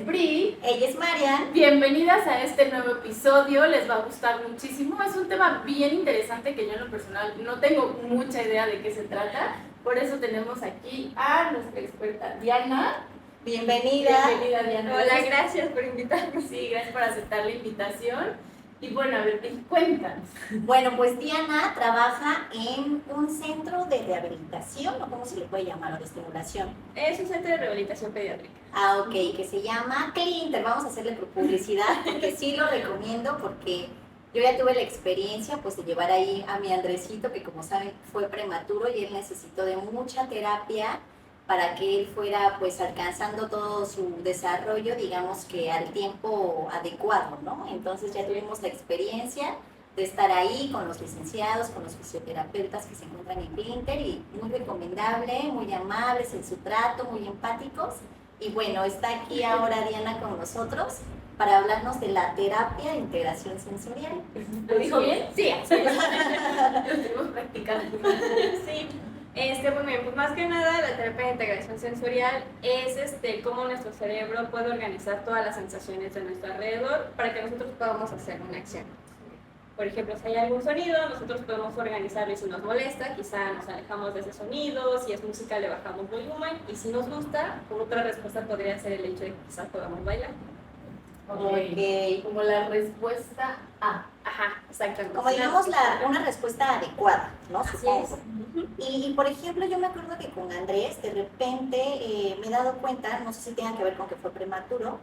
es Bri. Ella es Marian. Bienvenidas a este nuevo episodio, les va a gustar muchísimo. Es un tema bien interesante que yo en lo personal no tengo mucha idea de qué se trata. Por eso tenemos aquí a nuestra experta Diana. Bienvenida. Bienvenida, Diana. Hola, gracias por invitarme. Sí, gracias por aceptar la invitación. Y bueno, a ver, cuéntanos. Bueno, pues Diana trabaja en un centro de rehabilitación, o cómo se le puede llamar, o de estimulación. Es un centro de rehabilitación pediátrica. Ah, ok, que se llama Clinter. Vamos a hacerle publicidad porque sí lo recomiendo, porque yo ya tuve la experiencia pues de llevar ahí a mi Andresito, que como saben fue prematuro y él necesitó de mucha terapia para que él fuera pues alcanzando todo su desarrollo, digamos que al tiempo adecuado, ¿no? Entonces ya tuvimos la experiencia de estar ahí con los licenciados, con los fisioterapeutas que se encuentran en Clinter, y muy recomendable, muy amables en su trato, muy empáticos. Y bueno, está aquí ahora Diana con nosotros para hablarnos de la terapia de integración sensorial. ¿Lo dijo bien? Sí, así es. Lo estuvimos practicando. Sí. Pues bien, pues más que nada la terapia de integración sensorial es cómo nuestro cerebro puede organizar todas las sensaciones de nuestro alrededor para que nosotros podamos hacer una acción. Por ejemplo, si hay algún sonido, nosotros podemos organizarlo y si nos molesta, quizá nos alejamos de ese sonido, si es música le bajamos volumen y si nos gusta, otra respuesta podría ser el hecho de que quizás podamos bailar. Ok. Como la respuesta A. Ajá, exactamente. Como digamos una respuesta adecuada, ¿no? Así Supongo. es. Y por ejemplo, yo me acuerdo que con Andrés, de repente me he dado cuenta, no sé si tenga que ver con que fue prematuro,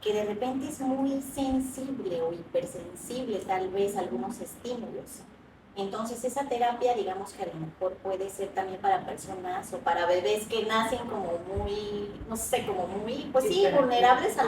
que de repente es muy sensible o hipersensible tal vez a algunos estímulos. Entonces esa terapia, digamos que a lo mejor puede ser también para personas o para bebés que nacen como muy, no sé, como muy, pues sí, vulnerables a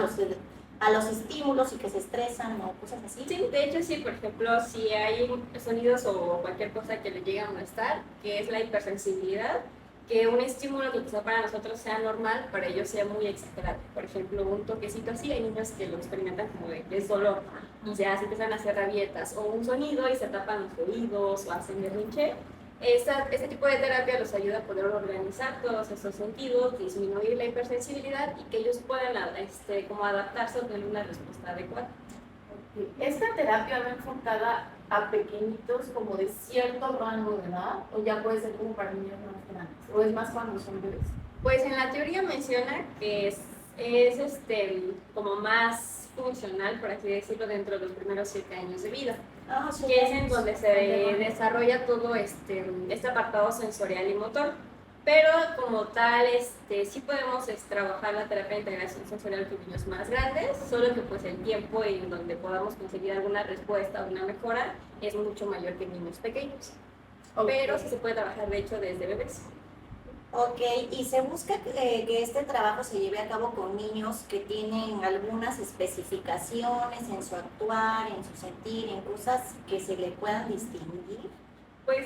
los estímulos y que se estresan o cosas así. Sí, de hecho sí, por ejemplo, si hay sonidos o cualquier cosa que le llegue a molestar, que es la hipersensibilidad, que un estímulo que quizá para nosotros sea normal, para ellos sea muy exagerado. Por ejemplo, un toquecito así, hay niños que lo experimentan como de dolor y ya se empiezan a hacer rabietas, o un sonido y se tapan los oídos o hacen berrinche. Este tipo de terapia los ayuda a poder organizar todos esos sentidos, disminuir la hipersensibilidad y que ellos puedan como adaptarse o tener una respuesta adecuada. ¿Esta terapia va enfocada a pequeñitos como de cierto rango de edad o ya puede ser como para niños más grandes o es más cuando son bebés? Pues en la teoría menciona que es como más funcional, por así decirlo, dentro de los primeros 7 años de vida. Que es en donde se desarrolla todo este apartado sensorial y motor. Pero como tal, sí podemos trabajar la terapia de integración sensorial con niños más grandes, solo que pues el tiempo en donde podamos conseguir alguna respuesta o una mejora es mucho mayor que en niños pequeños. Okay. Pero sí se puede trabajar de hecho desde bebés. Ok, y se busca que este trabajo se lleve a cabo con niños que tienen algunas especificaciones en su actuar, en su sentir, en cosas que se le puedan distinguir. Pues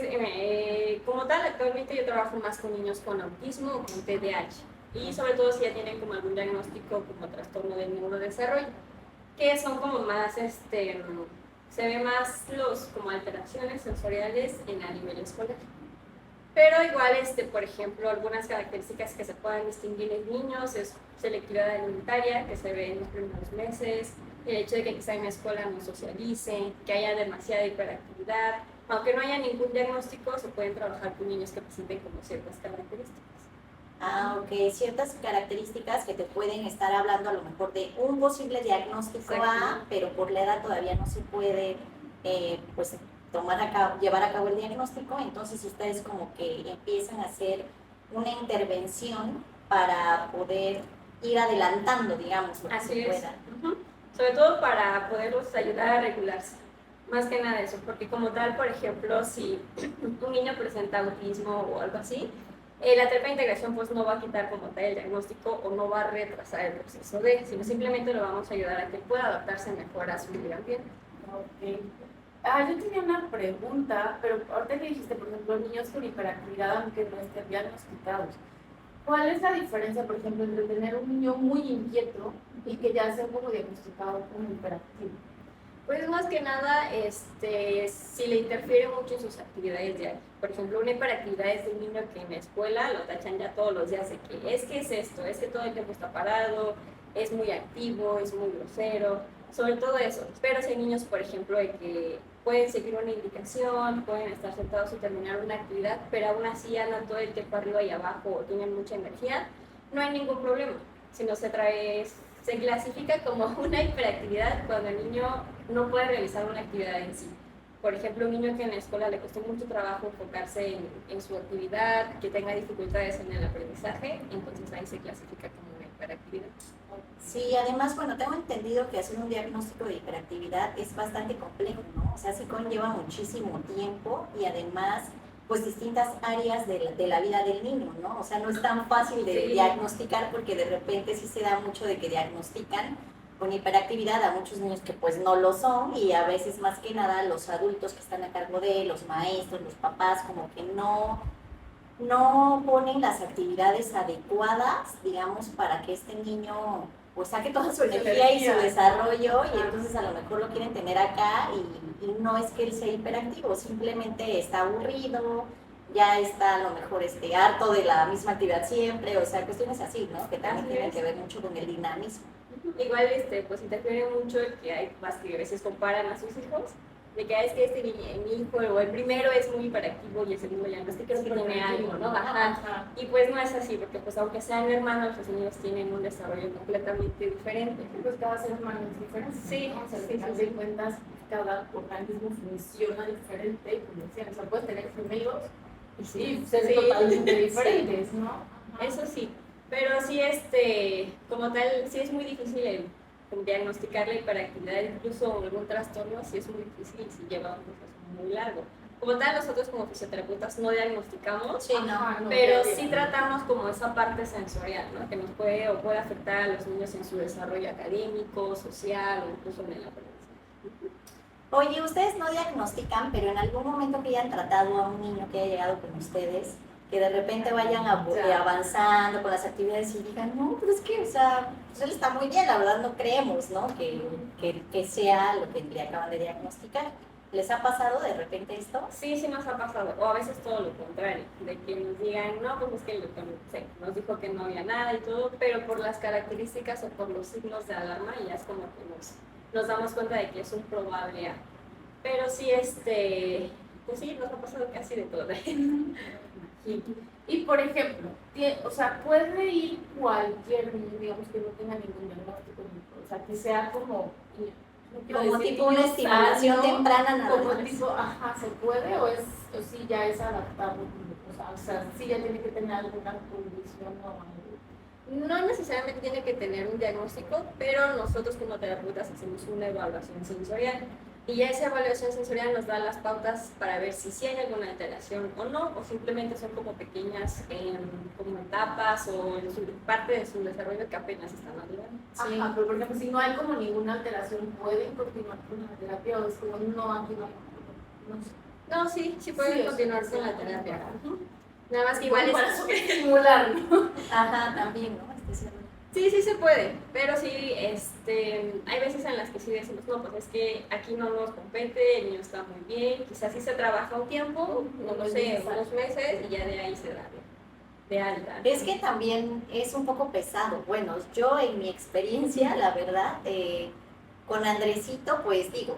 como tal, actualmente yo trabajo más con niños con autismo o con TDAH y sobre todo si ya tienen como algún diagnóstico como trastorno del neurodesarrollo, que son como más, se ve más como alteraciones sensoriales a nivel escolar. Pero igual, por ejemplo, algunas características que se puedan distinguir en niños es selectividad alimentaria, que se ve en los primeros meses, el hecho de que quizá en la escuela no socialicen, que haya demasiada hiperactividad. Aunque no haya ningún diagnóstico, se pueden trabajar con niños que presenten como ciertas características. Ah, ok, ciertas características que te pueden estar hablando a lo mejor de un posible diagnóstico A, pero por la edad todavía no se puede, pues, llevar a cabo el diagnóstico. Entonces ustedes como que empiezan a hacer una intervención para poder ir adelantando, digamos, lo que Así se es. pueda. Sobre todo para poderlos ayudar a regularse. Más que nada eso, porque como tal, por ejemplo, si un niño presenta autismo o algo así, la terapia de integración pues no va a quitar como tal el diagnóstico o no va a retrasar el proceso sino simplemente lo vamos a ayudar a que pueda adaptarse mejor a su medio ambiente. Ok. Yo tenía una pregunta, pero ahorita que dijiste, por ejemplo, niños con hiperactividad, aunque no estén diagnosticados, ¿cuál es la diferencia, por ejemplo, entre tener un niño muy inquieto y que ya sea como diagnosticado como hiperactivo? Pues más que nada, si le interfiere mucho en sus actividades diarias. Por ejemplo, una hiperactividad es de un niño que en la escuela lo tachan ya todos los días de que es esto, es que todo el tiempo está parado, es muy activo, es muy grosero, sobre todo eso. Pero si hay niños, por ejemplo, de que pueden seguir una indicación, pueden estar sentados y terminar una actividad, pero aún así andan todo el tiempo arriba y abajo o tienen mucha energía, no hay ningún problema. Si no se clasifica como una hiperactividad cuando el niño no puede realizar una actividad en sí. Por ejemplo, un niño que en la escuela le costó mucho trabajo enfocarse en su actividad, que tenga dificultades en el aprendizaje, entonces ahí se clasifica como una hiperactividad. Sí, además, bueno, tengo entendido que hacer un diagnóstico de hiperactividad es bastante complejo, ¿no? O sea, sí conlleva muchísimo tiempo y además, pues distintas áreas de la vida del niño, ¿no? O sea, no es tan fácil de diagnosticar porque de repente sí se da mucho de que diagnostican con hiperactividad a muchos niños que pues no lo son y a veces más que nada los adultos que están a cargo de los maestros, los papás, como que no ponen las actividades adecuadas, digamos, para que este niño pues saque toda su energía y su desarrollo y entonces a lo mejor lo quieren tener acá y no es que él sea hiperactivo, simplemente está aburrido, ya está a lo mejor harto de la misma actividad siempre, o sea, cuestiones así, ¿no? Que también tienen que ver mucho con el dinamismo. Igual, pues interfiere mucho que hay papás que a veces comparan a sus hijos, de que es que mi hijo o el primero es muy hiperactivo y el segundo ya no, creo que tiene algo, ¿no? Ajá. Y pues no es así, porque pues aunque sean hermanos, los niños tienen un desarrollo completamente diferente. Pues cada ser humano es diferente. Sí, ¿no? O sea, sí, al final de cuentas, cada organismo funciona diferente, como decían, o sea, puedes tener gemelos y ser totalmente diferentes, ¿no? Ajá. Eso sí, pero sí, como tal, sí es muy difícil diagnosticar la hiperactividad, incluso algún trastorno, sí es muy difícil y sí lleva un proceso muy largo. Como tal, nosotros como fisioterapeutas no diagnosticamos, sí, no, pero sí tratamos como esa parte sensorial, ¿no? Que nos puede afectar a los niños en su desarrollo académico, social o incluso en el aprendizaje. Oye, ustedes no diagnostican, pero en algún momento que hayan tratado a un niño que haya llegado con ustedes, que de repente vayan avanzando con las actividades y digan, no, pero es que, o sea, pues él está muy bien, la verdad no creemos, ¿no? Que sea lo que le acaban de diagnosticar. ¿Les ha pasado de repente esto? Sí, sí nos ha pasado, o a veces todo lo contrario, de que nos digan, no, pues es que el doctor nos dijo que no había nada y todo, pero por las características o por los signos de alarma ya es como que nos damos cuenta de que es un probable A. Pero sí, pues sí, nos ha pasado casi de todo. Y por ejemplo, o sea, puede ir cualquier niño, digamos, que no tenga ningún diagnóstico, o sea, que sea como tipo una estimulación temprana nada como más. tipo, ajá, ¿se puede o sí ya es adaptable? O sea, sí ya tiene que tener alguna condición o algo. No necesariamente tiene que tener un diagnóstico, pero nosotros como terapeutas hacemos una evaluación sensorial. Y ya esa evaluación sensorial nos da las pautas para ver si hay alguna alteración o no, o simplemente son como pequeñas como etapas o parte de su desarrollo que apenas están madurando. Sí. Ajá, pero por ejemplo, si no hay como ninguna alteración, ¿pueden continuar con la terapia o es como no, aquí no sé? No, sí pueden continuar con la terapia. Nada más que igual para estimular, ¿no? Ajá, también, ¿no? Sí se puede, pero sí, hay veces en las que sí decimos, no, pues es que aquí no nos compete, el niño está muy bien, quizás sí se trabaja un tiempo, no sé, unos meses, y ya de ahí se da de alta. Es que también es un poco pesado. Bueno, yo en mi experiencia, la verdad, con Andresito, pues digo,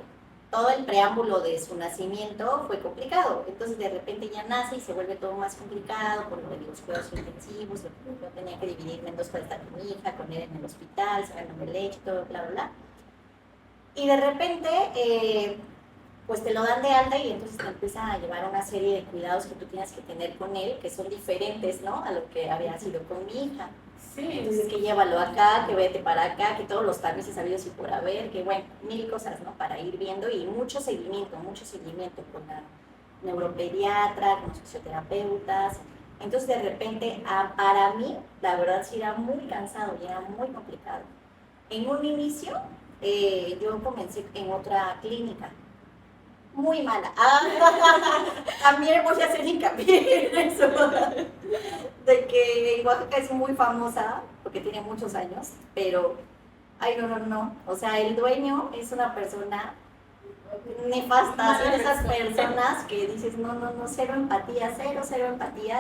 todo el preámbulo de su nacimiento fue complicado. Entonces de repente ya nace y se vuelve todo más complicado por lo de los cuidados intensivos. Yo tenía que dividirme en dos para estar con mi hija, con él en el hospital, sacándome leche, todo, bla, bla, bla. Y de repente, pues te lo dan de alta y entonces te empiezan a llevar una serie de cuidados que tú tienes que tener con él, que son diferentes, ¿no? A lo que había sido con mi hija. Sí. Entonces que llévalo acá, que vete para acá, que todos los trámites sabidos y por haber, que bueno, mil cosas, ¿no? Para ir viendo y mucho seguimiento con la neuropediatra, con los fisioterapeutas. Entonces de repente, para mí, la verdad sí era muy cansado y era muy complicado. En un inicio, yo comencé en otra clínica, muy mala. También voy a hacer hincapié en eso, de que Oaxaca es muy famosa, porque tiene muchos años, pero, ay, no, o sea, el dueño es una persona nefasta, son esas personas que dices, no, cero empatía,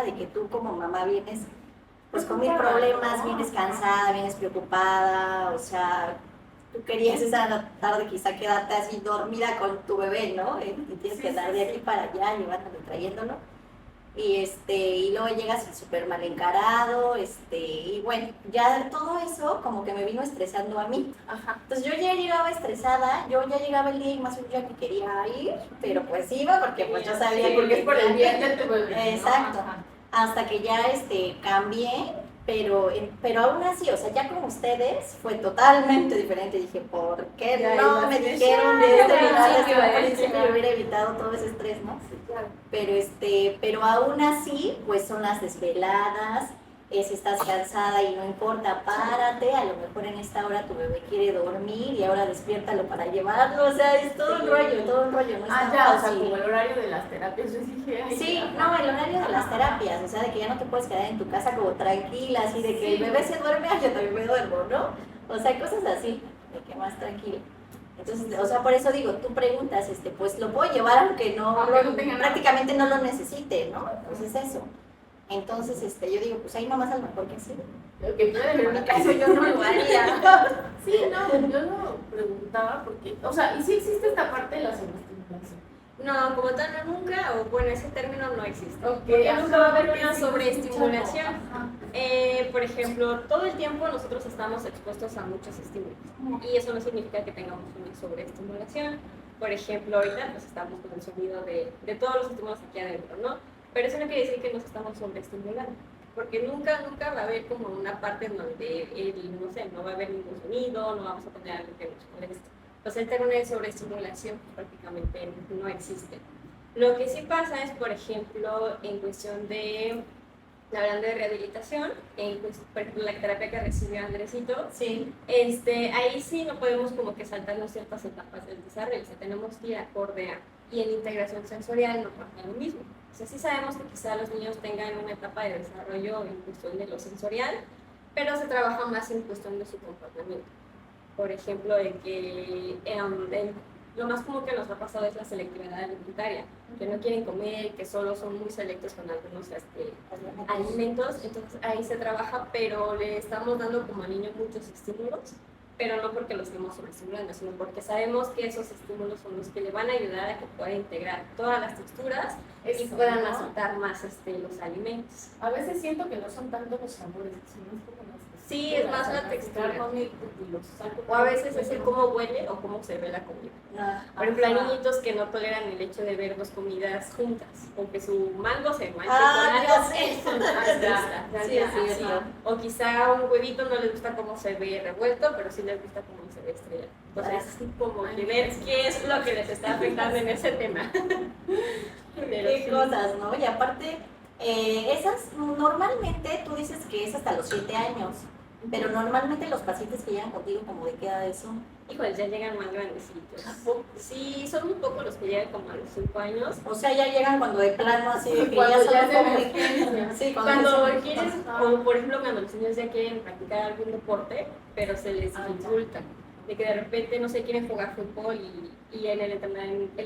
de que tú como mamá vienes pues con 1000 problemas, vienes cansada, vienes preocupada, o sea, tú querías esa tarde quizá quedarte así dormida con tu bebé, ¿no? Y tienes que andar de aquí para allá, llevándolo, trayéndolo. Y luego llegas súper mal encarado, y bueno, ya todo eso como que me vino estresando a mí. Ajá. Entonces yo ya llegaba estresada, yo ya llegaba el día y más un día que quería ir, pero pues iba porque pues yo sabía Sí, porque es por el bien de tu bebé, ¿no? Exacto. Ajá. Hasta que ya cambié, pero aún así, o sea, ya con ustedes fue totalmente diferente. Dije, ¿por qué Ya no ibas me de- dijeron ya, de este ya, lugar? ya, Al ya, principio ya. me hubiera evitado todo ese estrés, ¿no? Sí, claro. Pero aún así, pues son las desveladas, si estás cansada y no importa, párate, a lo mejor en esta hora tu bebé quiere dormir y ahora despiértalo para llevarlo, o sea, es todo un rollo, no es tan Ya, o sea, fácil. como el horario de las terapias, yo dije, ay, Sí, ya. no, el horario de las terapias, o sea, de que ya no te puedes quedar en tu casa como tranquila, así de que el bebé se duerme, ay, yo también me duermo, ¿no? O sea, cosas así, de que más tranquila. Entonces, o sea, por eso digo, tú preguntas, pues lo puedo llevar aunque Aunque no tenga nada. prácticamente no lo necesite, ¿no? Entonces eso. Entonces, yo digo, pues ahí nomás a lo mejor que sí. Lo que puede, Pero en mi caso yo no lo haría. Sí, no, yo lo preguntaba porque, o sea, y sí existe esta parte de la sobreestimulación. No, como tal, no, nunca, o bueno, ese término no existe. Ok, Porque nunca va a haber porque una sí, sobreestimulación. Ajá. Por ejemplo, todo el tiempo nosotros estamos expuestos a muchos estímulos y eso no significa que tengamos una sobreestimulación. Por ejemplo, ahorita pues estamos con el sonido de todos los estímulos aquí adentro, ¿no? Pero eso no quiere decir que nos estamos sobreestimulando, porque nunca va a haber como una parte en donde, no sé, no va a haber ningún sonido, no vamos a tener algo que nos moleste. Pues el término de sobreestimulación prácticamente no existe. Lo que sí pasa es, por ejemplo, en cuestión de, hablando de rehabilitación, por ejemplo, la terapia que recibió Andresito, Sí. ahí sí no podemos como que saltarnos ciertas etapas del desarrollo, o sea, tenemos que ir acorde a, y en integración sensorial no pasa lo mismo. O sea, sí sabemos que quizá los niños tengan una etapa de desarrollo en cuestión de lo sensorial, pero se trabaja más en cuestión de su comportamiento. Por ejemplo, de que lo más común que nos ha pasado es la selectividad alimentaria, que no quieren comer, que solo son muy selectos con algunos alimentos, entonces ahí se trabaja, pero le estamos dando como al niño muchos estímulos, pero no porque lo estemos sobreestimulando, sino porque sabemos que esos estímulos son los que le van a ayudar a que pueda integrar todas las texturas y Eso, puedan ¿no? aceptar más los alimentos. A veces siento que no son tanto los sabores, sino es como las texturas. Sí, es más la o sea, textura. y los saco. O a veces es el cómo huele o cómo se ve la comida. Por ejemplo, hay niñitos que no toleran el hecho de ver dos comidas juntas, o que su mango se manche con Dios, algo. Sí, es cierto. O quizá un huevito no les gusta cómo se ve revuelto, pero sí les gusta cómo se ve estrellado. Entonces, sí, como que ver qué es lo que les está afectando en ese tema. Pero Qué sí. cosas, ¿no? Y aparte, esas normalmente tú dices que es hasta los 7 años, pero normalmente los pacientes que llegan contigo, ¿como de qué edad son? Híjole, ya llegan más grandecitos. Sí, son un poco los que llegan como a los 5 años. O sea, ya llegan cuando de plano así de que Cuando ya ya son se como ven de urgencias. sí, Cuando ya quieres, o por ejemplo cuando los niños ya quieren practicar algún deporte, pero se les dificulta, de que de repente no se quieren jugar fútbol y en el entrenamiento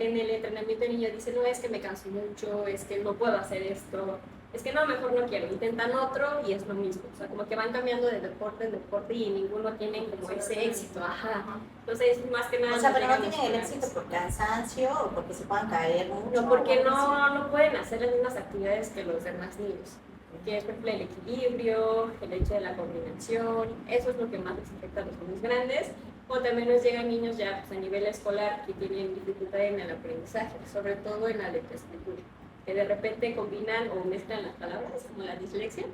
el niño dice, no, es que me canso mucho, es que no puedo hacer esto, es que no, mejor no quiero, intentan otro y es lo mismo, o sea, como que van cambiando de deporte en deporte y ninguno tiene como ese éxito, ajá. Entonces, más que nada... O sea, pero no llegan los tienen el problemas. éxito por cansancio o porque se puedan caer mucho. No, porque o algo así. no pueden hacer las mismas actividades que los demás niños. Que es, por ejemplo, el equilibrio, el hecho de la coordinación, eso es lo que más les afecta a los niños grandes. O también nos llegan niños ya pues, a nivel escolar que tienen dificultad en el aprendizaje, sobre todo en la lectoescritura, que de repente combinan o mezclan las palabras, como la dislexia,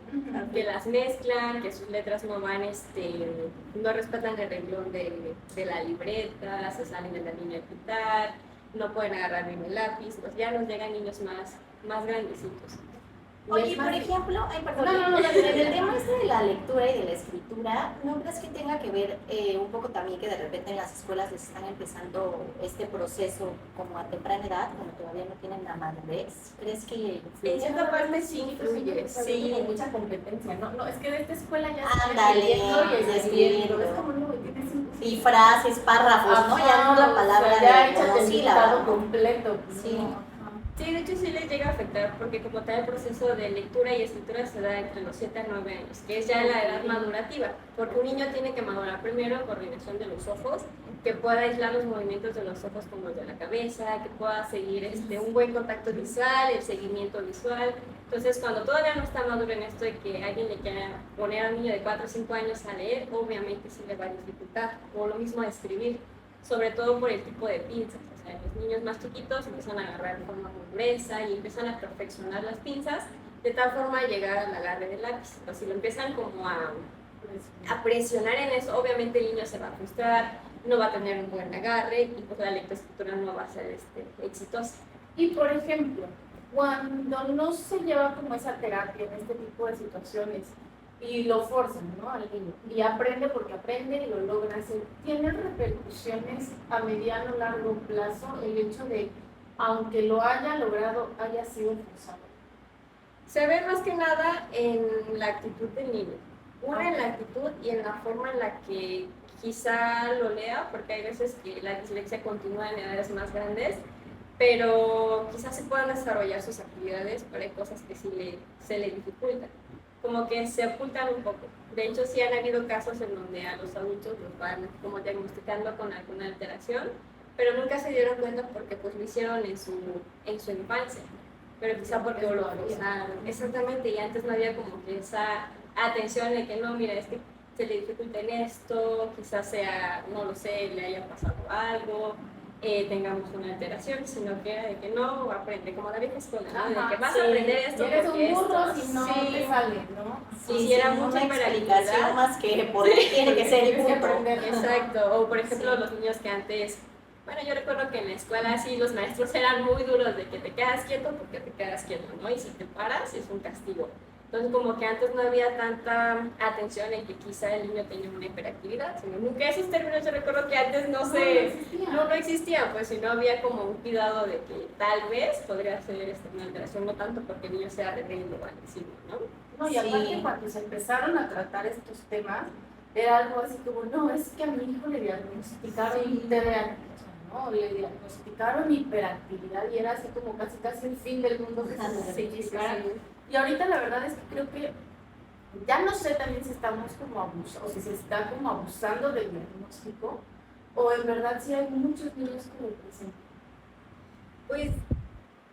que las mezclan, que sus letras no van, no respetan el renglón de la libreta, se salen de la línea de quitar, no pueden agarrar bien el lápiz, pues ya nos llegan niños más grandecitos. Oye, por ejemplo, perdón, No, en el tema de la lectura y de la escritura, ¿no crees que tenga que ver un poco también que de repente en las escuelas les están empezando este proceso como a temprana edad, como todavía no tienen la madurez? ¿Crees que En cierta parte sí influye, Sí, hay mucha competencia, ¿no? No, es que de esta escuela ya Ándale, escribiendo. Es como no, tienes y frases, párrafos, ¿no? Ya no la palabra ya de échate el monosílaba, dictado ¿no? completo. Sí. Sí, de hecho sí les llega a afectar porque como tal el proceso de lectura y escritura se da entre los 7 a 9 años, que es ya la edad madurativa, porque un niño tiene que madurar primero coordinación de los ojos, que pueda aislar los movimientos de los ojos con los de la cabeza, que pueda seguir un buen contacto visual, el seguimiento visual. Entonces cuando todavía no está maduro en esto de que alguien le quiera poner a un niño de 4 o 5 años a leer, obviamente sí le va a dificultar, o lo mismo a escribir, sobre todo por el tipo de pinzas. O sea, los niños más chiquitos empiezan a agarrar de forma muy gruesa y empiezan a perfeccionar las pinzas de tal forma a llegar al agarre del lápiz. O si lo empiezan como a presionar en eso, obviamente el niño se va a frustrar, no va a tener un buen agarre y pues la lectoescritura no va a ser exitosa. Y por ejemplo, cuando no se lleva como esa terapia en este tipo de situaciones y lo forzan, ¿no? Al niño, y aprende porque aprende y lo logra hacer, ¿tiene repercusiones a mediano o largo plazo el hecho de, aunque lo haya logrado, haya sido forzado? Se ve más que nada en la actitud del niño. Una en la actitud y en la forma en la que quizá lo lea, porque hay veces que la dislexia continúa en edades más grandes, pero quizás se puedan desarrollar sus actividades, pero hay cosas que sí se le dificultan, como que se ocultan un poco. De hecho, sí han habido casos en donde a los adultos los van como diagnosticando con alguna alteración, pero nunca se dieron cuenta porque pues lo hicieron en su infancia, pero quizá porque lo forzaron. Exactamente, y antes no había como que esa atención de que no, mira, es que se le dificulta en esto, quizás sea, no lo sé, le haya pasado algo, tengamos una alteración, sino que era de que no aprende, como la vieja escuela, ¿no? De que vas a aprender esto eres porque un burro esto, si no sí, te sale, ¿no? Sí, era sin mucha una explicación hiperactividad. más que por qué tiene que ser y Tienes que punto. aprender. Exacto, o por ejemplo Sí. los niños que antes, bueno, yo recuerdo que en la escuela sí los maestros eran muy duros de que te quedas quieto porque te quedas quieto, ¿no? Y si te paras es un castigo. Entonces como que antes no había tanta atención en que quizá el niño tenía una hiperactividad, sino nunca esos términos yo recuerdo que antes no existían, pues si no había como un cuidado de que tal vez podría ser una alteración, no tanto porque el niño sea rebelde o agresivo, ¿no? No, y aparte cuando se empezaron a tratar estos temas, era algo así como, no, es que a mi hijo le diagnosticaron TDAH, ¿no? Le diagnosticaron hiperactividad y era así como casi el fin del mundo que se necesitara. Y ahorita la verdad es que creo que ya no sé también si estamos como abusando, o si se está como abusando del diagnóstico, o en verdad sí hay muchos niños que lo presentan. Pues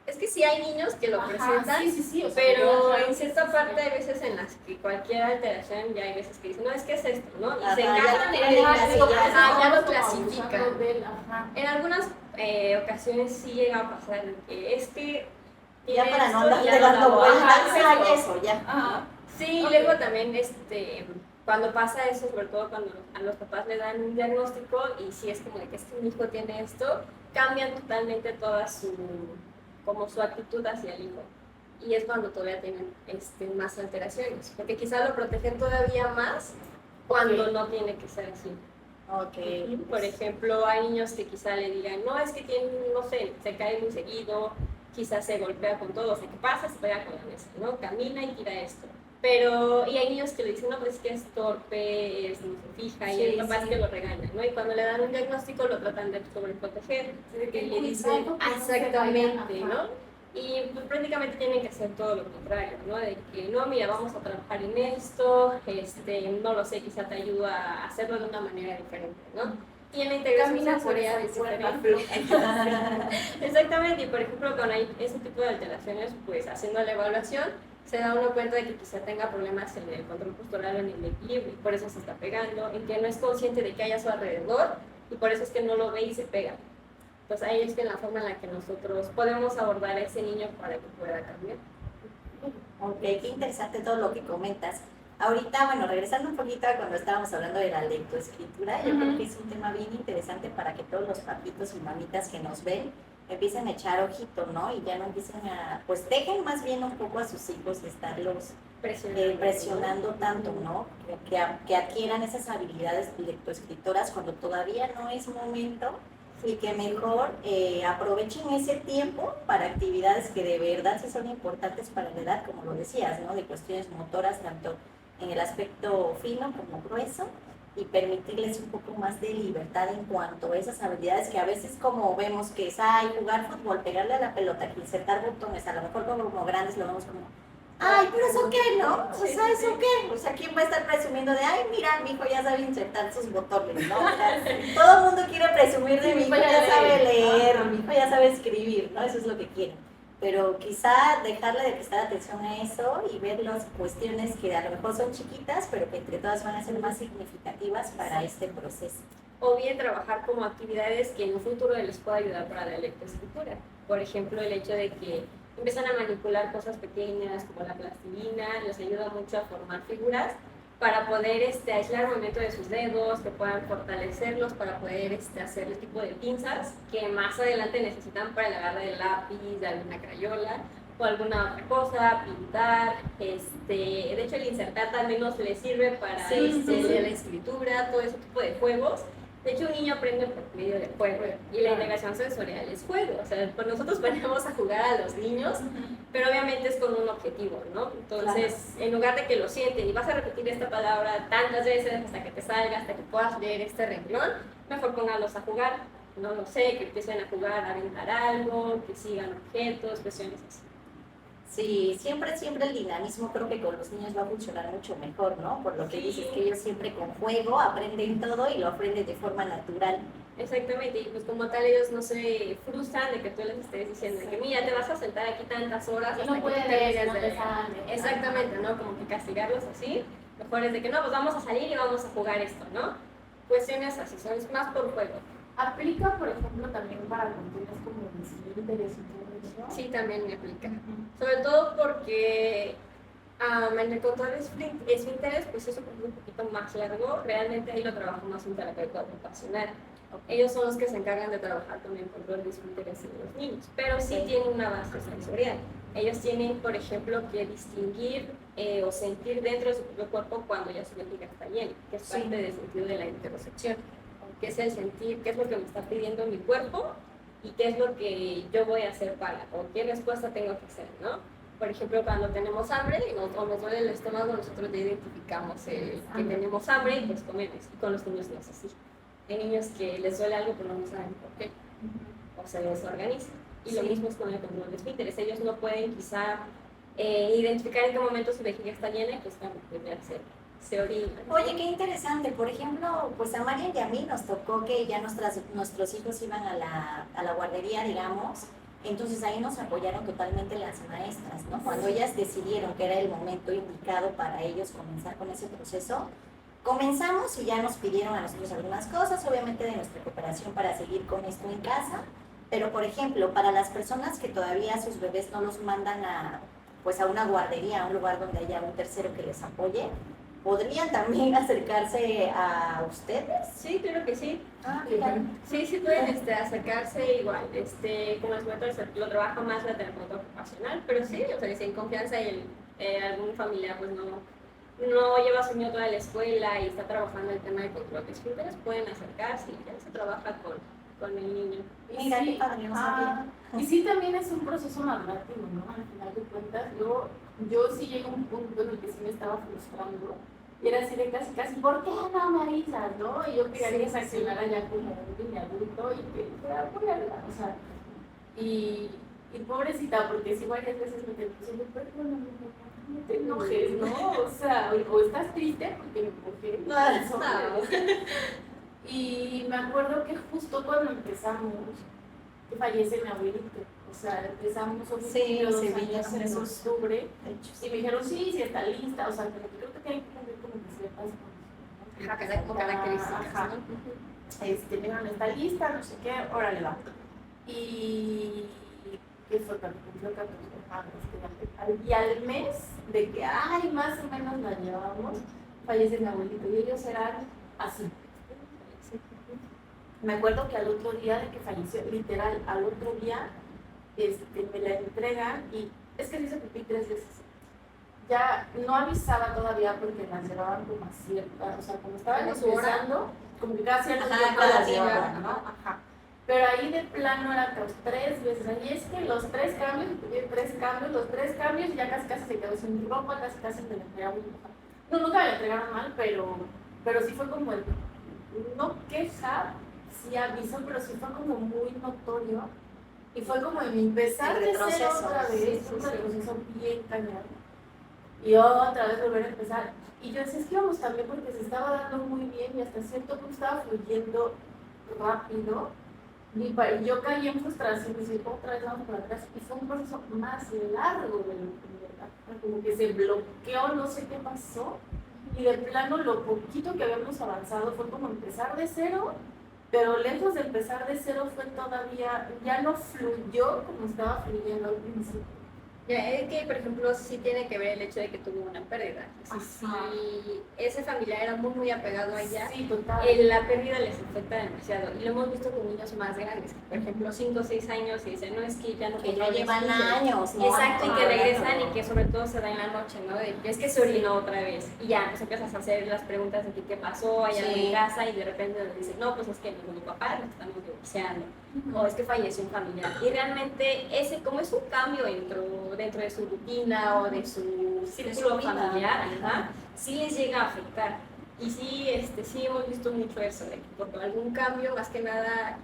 es que sí hay niños que lo presentan, sí, o sea, pero claro, en cierta parte hay veces en las que cualquier alteración ya hay veces que dicen, no, es que es esto, ¿no? Y Ajá, se ya encargan tienen en clasificación, ya lo como clasifican. abusando de él, ajá. En algunas ocasiones sí llega a pasar que es que ya tiene para no esto y andarte ya no dando da vueltas, vueltas. hay eso ya. Ajá. Sí, Ok. luego también cuando pasa eso, sobre todo cuando a los papás le dan un diagnóstico y si es como de que mi hijo tiene esto, cambian totalmente toda su actitud hacia el hijo. Y es cuando todavía tienen más alteraciones, porque quizás lo protegen todavía más cuando no tiene que ser así. Ok. Por ejemplo, hay niños que quizá le digan, no, es que tiene, no sé, se cae muy seguido, quizás se golpea con todo, o sea, ¿qué pasa? Se pega con la mesa, ¿no? Camina y tira esto. Y hay niños que le dicen, no, pues es que es torpe, no se fija, y el papá es que lo regaña, ¿no? Y cuando le dan un diagnóstico lo tratan de sobreproteger, que le dicen, exactamente, ¿no? Y pues, prácticamente tienen que hacer todo lo contrario, ¿no? De que, no, mira, vamos a trabajar en esto, no lo sé, quizá te ayuda a hacerlo de una manera diferente, ¿no? Y en la integración sensorial es diferente. Exactamente, y por ejemplo, cuando hay ese tipo de alteraciones, pues haciendo la evaluación, se da uno cuenta de que quizá tenga problemas en el control postural o en el equilibrio, y por eso se está pegando, en que no es consciente de que hay a su alrededor, y por eso es que no lo ve y se pega. Pues ahí es que la forma en la que nosotros podemos abordar a ese niño para que pueda cambiar. Ok, qué interesante todo lo que comentas. Ahorita, bueno, regresando un poquito a cuando estábamos hablando de la lectoescritura, yo creo que es un tema bien interesante para que todos los papitos y mamitas que nos ven empiecen a echar ojito, ¿no? Y ya no empiecen pues dejen más bien un poco a sus hijos de estarlos presionando tanto, ¿no? Que adquieran esas habilidades lectoescritoras cuando todavía no es momento y que mejor aprovechen ese tiempo para actividades que de verdad sí son importantes para la edad, como lo decías, ¿no? De cuestiones motoras, tanto en el aspecto fino como grueso, y permitirles un poco más de libertad en cuanto a esas habilidades que a veces como vemos que es, ay, jugar fútbol, pegarle a la pelota, insertar botones, a lo mejor como grandes lo vemos como, ay, pero eso qué, ¿no? O sea, ¿eso qué? O sea, ¿quién va a estar presumiendo de, ay, mira, mi hijo ya sabe insertar sus botones, ¿no? O sea, todo el mundo quiere presumir de mi hijo ya sabe leer, mi hijo ya sabe escribir, ¿no? Eso es lo que quieren. Pero quizá dejarle de prestar atención a eso y ver las cuestiones que a lo mejor son chiquitas, pero que entre todas van a ser más significativas para este proceso. O bien trabajar como actividades que en un futuro les pueda ayudar para la lectoescritura. Por ejemplo, el hecho de que empiezan a manipular cosas pequeñas como la plastilina, les ayuda mucho a formar figuras para poder aislar el movimiento de sus dedos, que puedan fortalecerlos para poder hacer el tipo de pinzas que más adelante necesitan para el agarre del lápiz, de alguna crayola o alguna otra cosa, pintar. De hecho, el insertar también nos le sirve para la escritura, todo ese tipo de juegos. De hecho, un niño aprende por medio del juego y la integración sensorial es juego. O sea, pues nosotros ponemos a jugar a los niños, pero obviamente es con un objetivo, ¿no? Entonces, en lugar de que lo sienten y vas a repetir esta palabra tantas veces hasta que te salga, hasta que puedas leer este renglón, mejor póngalos a jugar. No lo sé, que empiecen a jugar, a aventar algo, que sigan objetos, cuestiones así. Sí, siempre el dinamismo creo que con los niños va a funcionar mucho mejor, ¿no? Por lo que dices que ellos siempre con juego aprenden todo y lo aprenden de forma natural. Exactamente, y pues como tal ellos no se frustran de que tú les estés diciendo que mira, te vas a sentar aquí tantas horas hasta no que puedes, termines no de te leer. sale. Exactamente, ¿no? Como que castigarlos así, mejor es de que no, pues vamos a salir y vamos a jugar esto, ¿no? Cuestiones así, son más por juego. Aplica, por ejemplo, también para cuestiones como de interés y todo eso. Sí, también me aplica. Sobre todo porque el control de esfínteres, pues es un poquito más largo. Realmente ahí lo trabaja más un terapeuta ocupacional. Ellos son los que se encargan de trabajar con el control de esfínteres en los niños, pero sí tienen una base sensorial. Ellos tienen, por ejemplo, que distinguir o sentir dentro de su propio cuerpo cuando ya su vejiga está llena, que es parte del sentido de la interocepción, que es el sentir qué es lo que me está pidiendo mi cuerpo y qué es lo que yo voy a hacer para, o qué respuesta tengo que hacer, ¿no? Por ejemplo, cuando tenemos hambre o nos duele el estómago, nosotros ya identificamos que tenemos hambre y pues comemos. Y con los niños no es así. Hay niños que les duele algo pero no saben por qué, o se desorganizan. Y lo mismo es con el control de esfínteres. Ellos no pueden quizá identificar en qué momento su vejiga está llena y pues cuando ya se orina. Oye, qué interesante. Por ejemplo, pues a Marian y a mí nos tocó que ya nuestros hijos iban a la guardería, digamos. Entonces ahí nos apoyaron totalmente las maestras, ¿no? Cuando ellas decidieron que era el momento indicado para ellos comenzar con ese proceso, comenzamos y ya nos pidieron a nosotros algunas cosas, obviamente de nuestra cooperación para seguir con esto en casa, pero por ejemplo, para las personas que todavía sus bebés no los mandan pues a una guardería, a un lugar donde haya un tercero que les apoye, ¿podrían también acercarse a ustedes? Sí, claro que sí. Mira. Sí, pueden llevarse igual. Como les comento, lo trabaja más la terapeuta ocupacional, pero sí, o sea, si en confianza y algún familiar pues no lleva a su niño toda la escuela y está trabajando el tema de control de esfínteres, pueden acercarse y ya se trabaja con el niño. Mira, qué padre, no sabía. Y sí, también es un proceso madurativo, ¿no? Al final de cuentas, yo sí llegué a un punto en el que sí me estaba frustrando. Y era así de casi, ¿por qué no me avisas, no? Y yo quería que se accionara ya como un niño adulto y que fuera apoyarla, o sea. Y pobrecita, porque sí varias veces me quedé diciendo, perdóname, no te enojes, ¿no? O sea, o estás triste porque me enojé. Y me acuerdo que justo cuando empezamos, que fallece mi abuelito. O sea, empezamos en octubre y me dijeron, sí, está lista, o sea, pero creo que tiene que cumplir como ciertas condiciones. Como características, ¿no? Me dijeron, está lista, no sé qué, órale va. Y que fue cuando cumplió 14 años. Y al mes de que, más o menos la llevamos, fallece mi abuelito y ellos eran así. Me acuerdo que al otro día de que falleció, literal, al otro día, me la entregan y es que se hizo pipí 3 veces. Ya no avisaba todavía porque las llevaban como a cierta, o sea, como estaban empezando, como que cada cierto tiempo las llevaban, ¿no? Ajá. Pero ahí de plano era los 3 veces. Y es que los 3 cambios, los 3 cambios, y ya casi se quedó sin ropa, casi me la entregaban. No, nunca me la entregaron mal, pero pero sí fue como el, no queja, sí aviso, pero sí fue como muy notorio. Y fue como el empezar El de cero retroceso, otra sí, vez, sí, un sí. retroceso bien cañón. Y otra vez volver a empezar. Y yo decía, es que íbamos también porque se estaba dando muy bien y hasta cierto punto estaba fluyendo rápido. Y yo caí en frustración, y dije, otra vez vamos para atrás. Y fue un proceso más largo de lo que como que se bloqueó, no sé qué pasó. Y de plano, lo poquito que habíamos avanzado fue como empezar de cero, pero lejos de empezar de cero fue todavía, ya no fluyó como estaba fluyendo al principio. Ya, es que, por ejemplo, sí tiene que ver el hecho de que tuvo una pérdida. O sea, Ajá. si ese familiar era muy, muy apegado a ella, Sí, total. la pérdida les afecta demasiado. Y lo hemos visto con niños más grandes, que, por ejemplo, 5 o 6 años y dicen, no, es que ya no Que ya controlo llevan mis hijos. años, ¿no? Exacto, y que Ajá. regresan y que sobre todo se da en la noche, ¿no? De, es que se orinó otra vez. Y ya, pues empiezas a hacer las preguntas de que, qué pasó, hay algo en casa, y de repente les dicen, no, pues es que mi papá nos estamos divorciando, o es que falleció un familiar. Y realmente ese, como es un cambio dentro de su rutina o de su círculo familiar, ajá, sí les llega a afectar. Y sí, sí hemos visto mucho eso, de que por algún cambio, más que nada,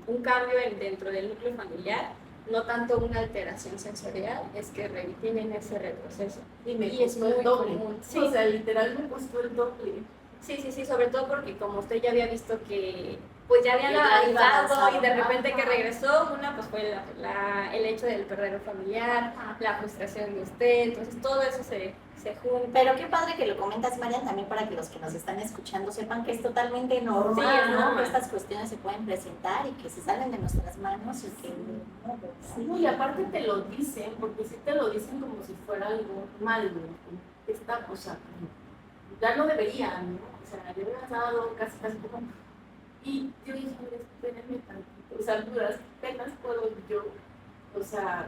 un cambio dentro del núcleo familiar, no tanto una alteración sensorial, es que tienen ese retroceso. Y es muy el doble. común. Sí. O sea, literal me costó el doble. Sí, sobre todo porque como usted ya había visto que pues ya habían Que ya iba avanzado y avanzando. de repente que regresó, una pues fue el hecho del perder familiar, la frustración de usted, entonces todo eso se junta. Pero qué padre que lo comentas, Marian, también para que los que nos están escuchando sepan que es totalmente normal, Sí, es ¿no? normal. Que estas cuestiones se pueden presentar y que se salen de nuestras manos y que... Sí, y aparte te lo dicen, porque sí te lo dicen como si fuera algo malo. Esta cosa, ya no deberían, ¿no? O sea, yo había dado casi como... Y yo dije, espérenme tantito, o sea, duras penas puedo yo, o sea,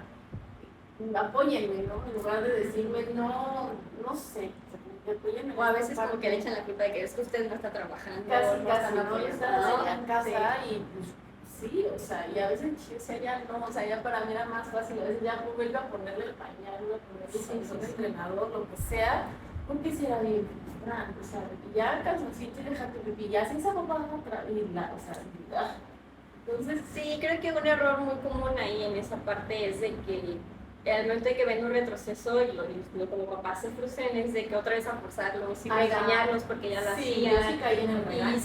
apóyenme, ¿no? En lugar de decirme, no sé, o sea, apóyenme. O a veces como que le echan la culpa de que es que usted no está trabajando, Casi, no casi, está no está en casa y pues sí, o sea, y a veces yo decía ya no, o sea, ya para mí era más fácil, a veces ya vuelvo a ponerle el pañal, vuelvo a ponerle el entrenador, lo que sea, porque si era bien frustrante, o sea, y ya calzoncito y déjate pipí, ya sin esa mamá otra vez, o sea, entonces sí, creo que un error muy común ahí en esa parte es de que al momento de que ven un retroceso y como papás se frustran es de que otra vez a forzarlos y regañarlos porque ya lo hacían. Yo sí caí en el regaño,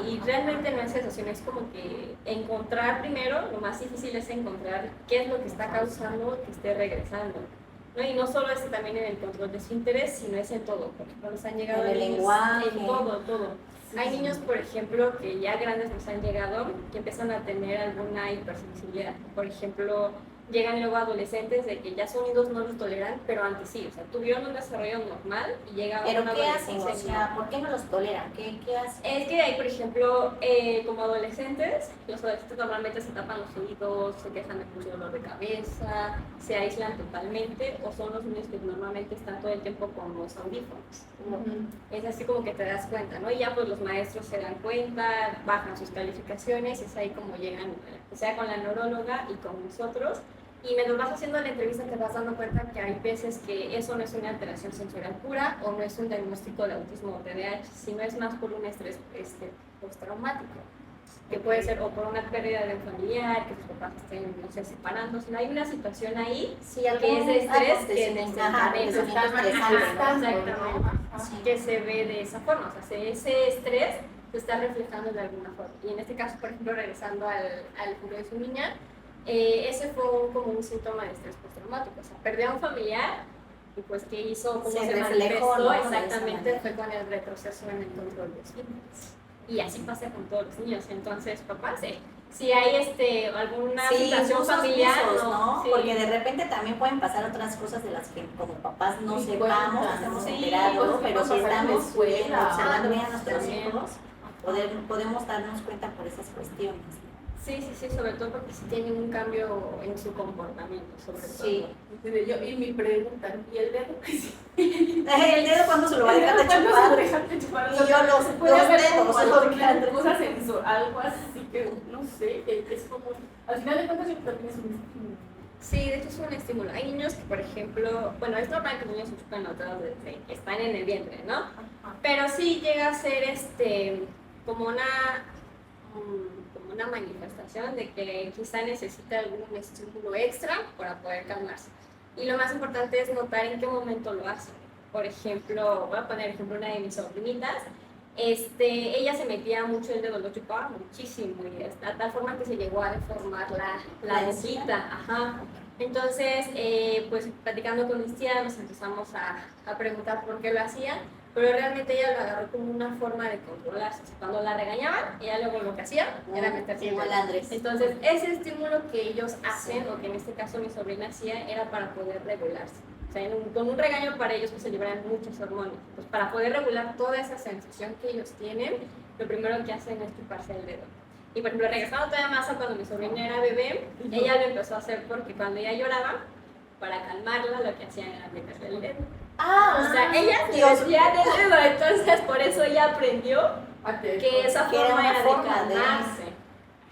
y realmente no es eso, sino es como que encontrar primero, lo más difícil es encontrar qué es lo que está causando que esté regresando. ¿No? Y no solo es también en el control de su interés, sino es en todo, porque nos han llegado En el niños, lenguaje. en todo. Sí, Hay sí. niños, por ejemplo, que ya grandes nos han llegado, que empiezan a tener alguna hipersensibilidad. Por ejemplo, llegan luego adolescentes de que ya sonidos no los toleran, pero antes sí, o sea, tuvieron un desarrollo normal y llega ¿Pero una qué hacen? O adolescencia. sea, ¿por qué no los toleran? ¿Qué hacen? Es que hay, por ejemplo, como adolescentes, los adolescentes normalmente se tapan los oídos, se quejan de mucho dolor de cabeza, se aíslan totalmente, o son los niños que normalmente están todo el tiempo con los audífonos. Es así como que te das cuenta, ¿no? Y ya pues los maestros se dan cuenta, bajan sus calificaciones, es ahí como llegan, o sea, con la neuróloga y con nosotros. Y mientras vas haciendo la entrevista te vas dando cuenta que hay veces que eso no es una alteración sensorial pura o no es un diagnóstico de autismo o TDAH, sino es más por un estrés postraumático, que puede ser o por una pérdida de un familiar, que sus papás estén, no sé, separándose. Hay una situación ahí Sí, que es de estrés, que desencadenamiento estresante, exactamente, ¿no? sí, que se ve de esa forma, o sea, ese estrés se está reflejando de alguna forma. Y en este caso, por ejemplo, regresando al punto de su niña, ese fue como un síntoma de estrés postraumático, o sea, perdió a un familiar y pues ¿qué hizo? ¿Cómo se reflejó, manifestó? ¿no? Exactamente, fue con el retroceso en el control de los límites. Y así pasa con todos los niños, entonces papás, si hay alguna situación muchos familiar, usos, ¿no? Sí. Porque de repente también pueden pasar otras cosas de las que como papás no Sí, sepamos, cuentan, estamos sí, enterados, cosas que pero si pasan en la estamos escuela. observando bien a nuestros También. hijos, podemos darnos cuenta por esas cuestiones. Sí, sobre todo porque sí tienen un cambio en su comportamiento, sobre todo. Sí. Y mi pregunta, ¿y el dedo qué sí? El dedo cuando se lo va a dejar de chupar. Y yo los puede haber dedos, como ¿no? alguna cosa sensor, algo así que no sé, que es como, al final de cuentas yo también es un estímulo. Sí, de hecho es un estímulo. Hay niños que, por ejemplo, bueno, es normal que los niños se chupen los dedos desde que están en el vientre, ¿no? Pero sí llega a ser como como una manifestación de que quizá necesita algún estímulo extra para poder calmarse. Y lo más importante es notar en qué momento lo hace. Por ejemplo, voy a poner ejemplo una de mis sobrinitas. Ella se metía mucho el dedo, lo chupaba muchísimo y a tal forma que se llegó a deformar la boquita. Ajá. Entonces, pues platicando con mis tías nos empezamos a preguntar por qué lo hacían, pero realmente ella lo agarró como una forma de controlarse. O sea, cuando la regañaban, ella luego lo que hacía era meterse igual Andrés. Entonces, ese estímulo que ellos hacen, o que en este caso mi sobrina hacía, era para poder regularse. O sea, con un regaño para ellos pues se liberan muchas hormonas. Pues para poder regular toda esa sensación que ellos tienen, lo primero que hacen es chuparse el dedo. Y por ejemplo, regresando todavía más a cuando mi sobrina era bebé, ella lo empezó a hacer porque cuando ella lloraba, para calmarla, lo que hacían era meterle el dedo. O sea, ella se metía el dedo, entonces por eso ella aprendió que esa forma era de calmarse.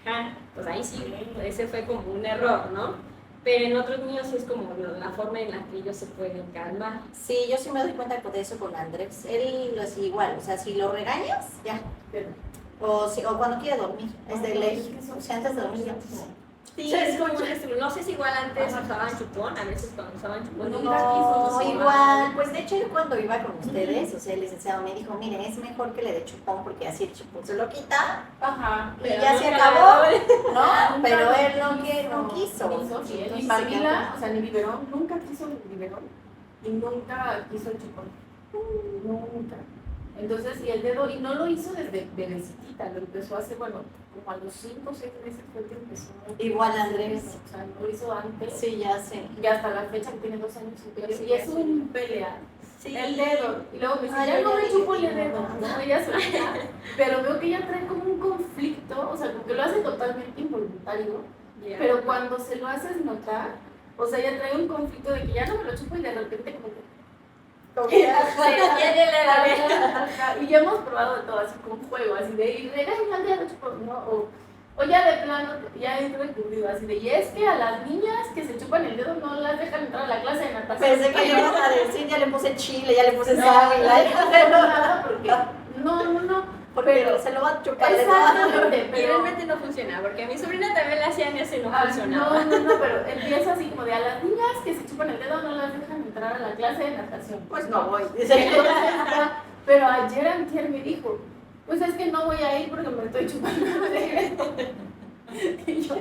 Ajá, pues ahí sí, ese fue como un error, ¿no? Pero en otros niños sí es como la forma en la que ellos se pueden calmar. Sí, yo sí me doy cuenta de eso con Andrés. Él lo es igual, o sea, si lo regañas, ya. O cuando quiere dormir, es de ley. O sea, antes de dormir ya. Sí, es como un estímulo. No sé si igual antes usaban chupón, a veces cuando usaban chupón No, igual, pues de hecho yo cuando iba con ustedes, o sea, el licenciado me dijo, mire, es mejor que le dé chupón porque así el chupón se lo quita. Ajá. Y ya se acabó, ¿no? Pero él no quiso. Ni Sibila, o sea, ni biberón, nunca quiso el biberón y nunca quiso el chupón. Nunca. Entonces, y el dedo, y no lo hizo desde bebecita, lo empezó a hacer, bueno, como a los 5 o 6 meses fue que empezó. Igual Andrés. O sea, lo hizo antes. Sí, ya sé. Y hasta la fecha que tiene 2 años y medio. Y es un pelea. Sí. El dedo. Y luego me dice, Ay, ya yo no me ya chupo el dije, dedo. No, ella solita. Pero veo que ella trae como un conflicto, o sea, como que lo hace totalmente involuntario. Yeah. Pero cuando se lo haces notar, o sea, ella trae un conflicto de que ya no me lo chupo y de repente como que... Y ya hemos probado de todo, así con juego, así de ir, ya lo chupo, ¿no? O ya de plano, ya entro incluido, así de, y es que a las niñas que se chupan el dedo no las dejan entrar a la clase de natación. Pensé que le ibas a decir, ya le puse chile, ya le puse No, sábila. no, nada, porque no. Porque Pero se lo va a chupar. exactamente, Y pero... realmente no funciona, porque a mi sobrina también la hacían eso y no funcionaba. No, pero empieza así como de a las niñas que se chupan el dedo no las dejan entrar a la clase de natación. Pues no voy. Pero ayer antier me dijo, pues es que no voy a ir porque me estoy chupando el dedo. Y yo,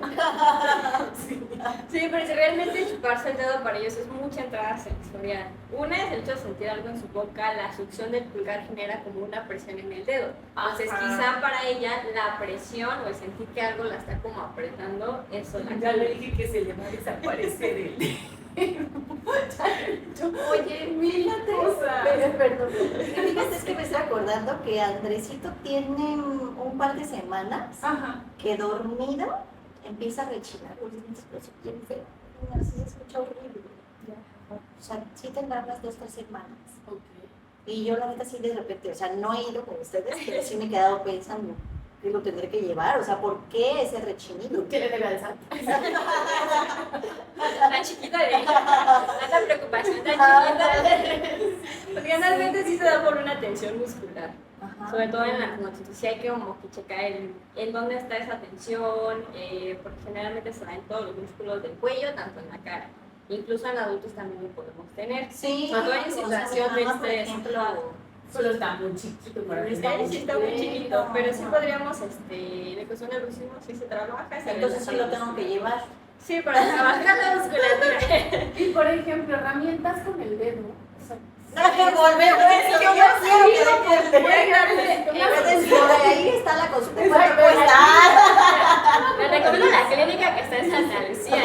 Sí, pero si realmente chuparse el dedo para ellos es mucha entrada sensorial. Una es el hecho de sentir algo en su boca, la succión del pulgar genera como una presión en el dedo. Entonces quizá para ella la presión o el sentir que algo la está como apretando, eso la ya le dije que se le va a desaparecer el dedo. Oye, mírate. Perdón. Fíjate, es que me estoy acordando que Andresito tiene un par de semanas Ajá. que dormido empieza a rechinar los dientes, pero se bien feo. Así se escucha horrible. O sea, sí tendrá unas 2 o 3 semanas. Okay. Y yo la neta sí de repente, o sea, no he ido con ustedes, pero sí me he quedado pensando que lo tendré que llevar. O sea, ¿por qué ese rechinido? ¿Qué le debe al santo? Tan chiquita de tanta preocupación tan chiquita. Porque realmente sí se da por una tensión muscular. Ajá. Sobre todo en las noches, sí hay que como que checar en dónde está esa tensión, porque generalmente se da en todos los músculos del cuello, tanto en la cara. Incluso en adultos también lo podemos tener. Sí, Sobre todo en situación de por estrés. ejemplo, Solo está muy chiquito para Sí, está muy chiquito, pero sí podríamos, en cuestión del brucismo sí se trabaja. entonces sí lo tengo que llevar. Sí, para trabajar la musculatura. Y por ejemplo, herramientas con el dedo. O sea, Volvemos a eso. Yo quiero que ahí está la consulta. Les recomiendo la clínica que está en Santa Lucía.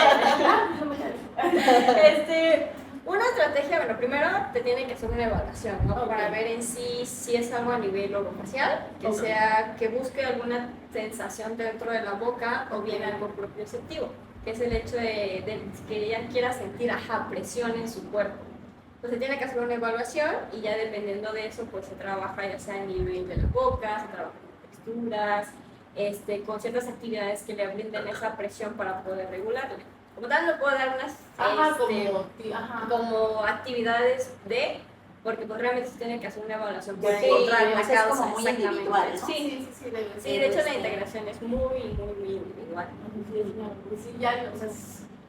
Una estrategia, bueno, primero te tienen que hacer una evaluación, ¿no? Okay. Para ver en sí si es algo a nivel orofacial, que sea que busque alguna sensación dentro de la boca o bien algo proprioceptivo, que es el hecho de que ella quiera sentir presión en su cuerpo. Entonces tiene que hacer una evaluación y ya dependiendo de eso pues se trabaja ya sea a nivel de la boca, se trabaja con texturas, con ciertas actividades que le brinden esa presión para poder regularla. como tal no puedo dar unas Ajá, como actividades de, porque pues realmente se tiene que hacer una evaluación para Sí, encontrar la o sea, es causa. como muy individual, ¿no? Sí, debe sí, de hecho la integración es muy individual. Sí, ya, o sea,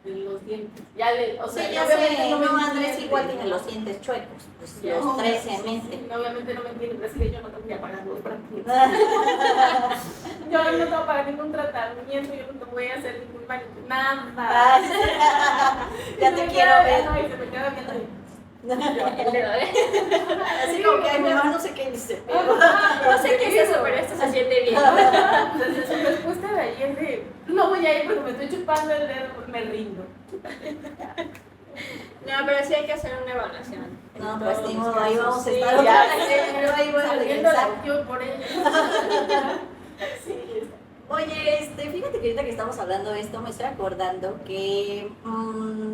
de los dientes. Ya o sea, Sí, ya obviamente sé, me no, Andrés entiende, igual tiene ¿no? los dientes chuecos, pues Ya, los tres sí, en mente. sí, obviamente no me entiende, pero es que yo no tengo que pagar los tratamientos. Yo no tengo que pagar ningún tratamiento, yo no te voy a hacer ningún manicure, nada. Ya te quiero ver. Ay, se me queda viendo. El dedo, Así como que ay, mi mamá no sé qué dice, pero no sé qué es eso, pero esto se siente bien. Entonces, su respuesta de ahí es de, no voy a ir porque me estoy chupando el dedo, pues me rindo. No, pero sí hay que hacer una evaluación. no, En pues todos ni los modo, ahí casos. vamos a Sí, estar ya otra sé. vez, pero ahí voy a Saliendo regresar. de yo por ella. Sí, Oye, fíjate que ahorita que estamos hablando de esto, me estoy acordando que,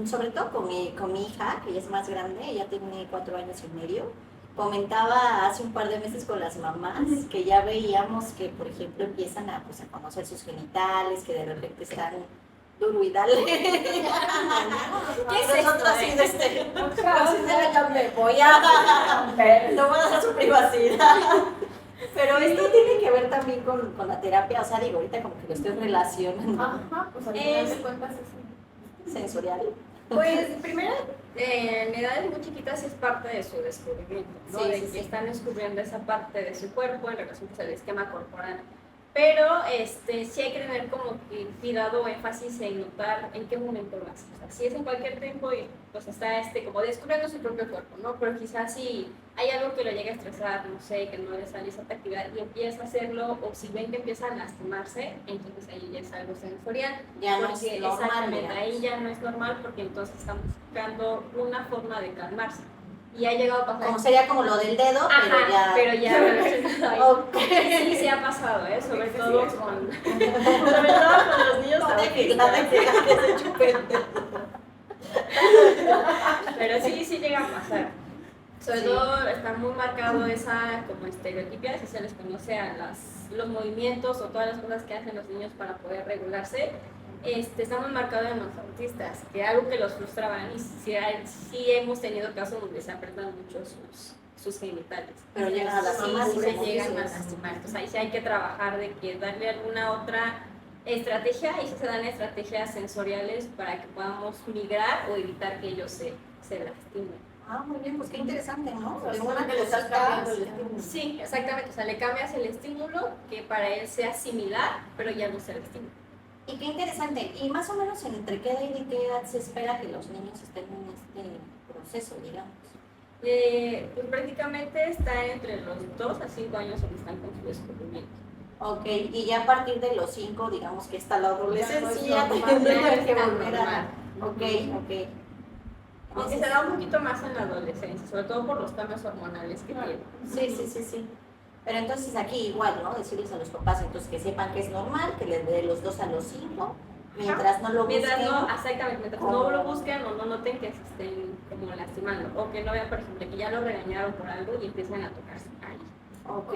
sobre todo con mi hija, que ella es más grande, ella tiene 4 años y medio, comentaba hace un par de meses con las mamás que ya veíamos que, por ejemplo, empiezan a, pues, a conocer sus genitales, que de repente están duro y dale. ¿Qué es Nosotros así esto, de así de ya me voy a... No van a hacer su privacidad. Pero esto tiene que ver también con la terapia, o sea, digo, ahorita como que lo estoy relacionando. Ajá, pues al final de cuentas es Sensorial. Pues primero, en edades muy chiquitas es parte de su descubrimiento, ¿no? Sí, De sí, que sí. están descubriendo esa parte de su cuerpo en relación pues, al esquema corporal. Pero sí hay que tener como que cuidado o énfasis en notar en qué momento lo hace. O sea, si es en cualquier tiempo y pues está como descubriendo su propio cuerpo, ¿no? Pero quizás si hay algo que lo llega a estresar, no sé, que no le sale esa actividad y empieza a hacerlo, o si ven que empieza a lastimarse, entonces ahí ya es algo sensorial. Ya no Porque es normal, exactamente, digamos. ahí ya no es normal porque entonces estamos buscando una forma de calmarse. Y ha llegado a pasar. Como sería como lo del dedo, Ajá, pero ya... ahí. Ok. Sí, sí ha pasado, sobre Sí, todo sí, con los niños No de que autistas. se chupe el dedo. Pero sí llega a pasar. Sobre Sí. todo está muy marcado esa como estereotipia, si se les conoce a los movimientos o todas las cosas que hacen los niños para poder regularse. Está muy marcado en los autistas, que algo que los frustraban y sí hemos tenido casos donde se apretan mucho sus genitales. Pero llegan a Sí, lastimar, sí se como llegan a dices. lastimar. Entonces ahí sí hay que trabajar de que darle alguna otra estrategia, y sí se dan estrategias sensoriales para que podamos migrar o evitar que ellos se lastimen. Ah, muy bien, pues qué interesante, ¿no? O sea, De una solamente le estás cosita, cambiando el estímulo. Sí, exactamente. O sea, le cambias el estímulo que para él sea similar, pero ya no sea el estímulo. Y qué interesante. Y más o menos entre qué edad y qué edad se espera que los niños estén en este proceso, digamos. Pues prácticamente está entre los 2 a 5 años donde están con su descubrimiento. Ok, y ya a partir de los 5, digamos que está la adolescencia, Ya no es tendría normal, que ya no volver es a... normal. Ok. Aunque se da un poquito más en la adolescencia, sobre todo por los cambios hormonales que tiene. Sí. Pero entonces aquí igual, ¿no? Decirles a los papás entonces que sepan que es normal, que les dé los 2 a los 5, mientras no lo busquen. Mientras no lo busquen o no noten que se estén como lastimando, o que no vean, por ejemplo, que ya lo regañaron por algo y empiezan a tocarse ahí. Ok.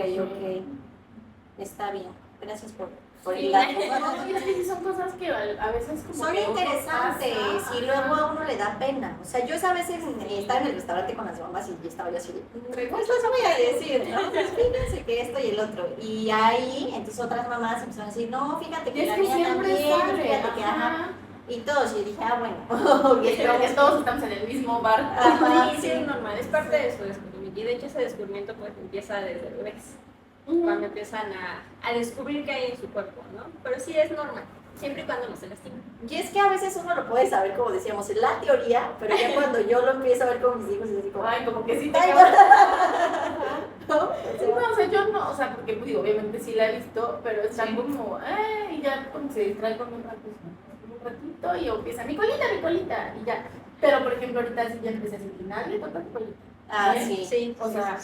Está bien. Gracias por Sí. el dato. No, y es que sí son cosas que a veces como Son que uno interesantes pasa, y luego a uno le da pena. O sea, yo esa vez estaba en el restaurante con las mamás y yo estaba yo así de, pues les voy a decir, ¿no? Pues fíjense que esto y el otro. Y ahí, entonces otras mamás empezaron a decir, no, fíjate Y que es la que mía siempre también, sale, fíjate que ajá. Y todos, y yo dije, bueno. Y creo que todos estamos en el mismo bar. Ajá, Sí, es normal, es parte de su descubrimiento. Y de hecho ese descubrimiento pues empieza desde bebés, cuando empiezan a descubrir qué hay en su cuerpo, ¿no? Pero sí es normal, siempre y cuando no se lastimen. Y es que a veces uno lo puede saber, como decíamos, en la teoría, pero ya cuando yo lo empiezo a ver con mis hijos, es así como, Ay, como que sí te ay, acabas. ¿no? Sí, no, o sea, yo no, o sea, porque pues, digo, obviamente sí la he visto, pero están como, y ya como se distrae con un ratito y empieza, mi colita, y ya. Pero, por ejemplo, ahorita sí ya empecé a sentir, nadie toca tu colita. Ah, ¿Bien? sí. O sea,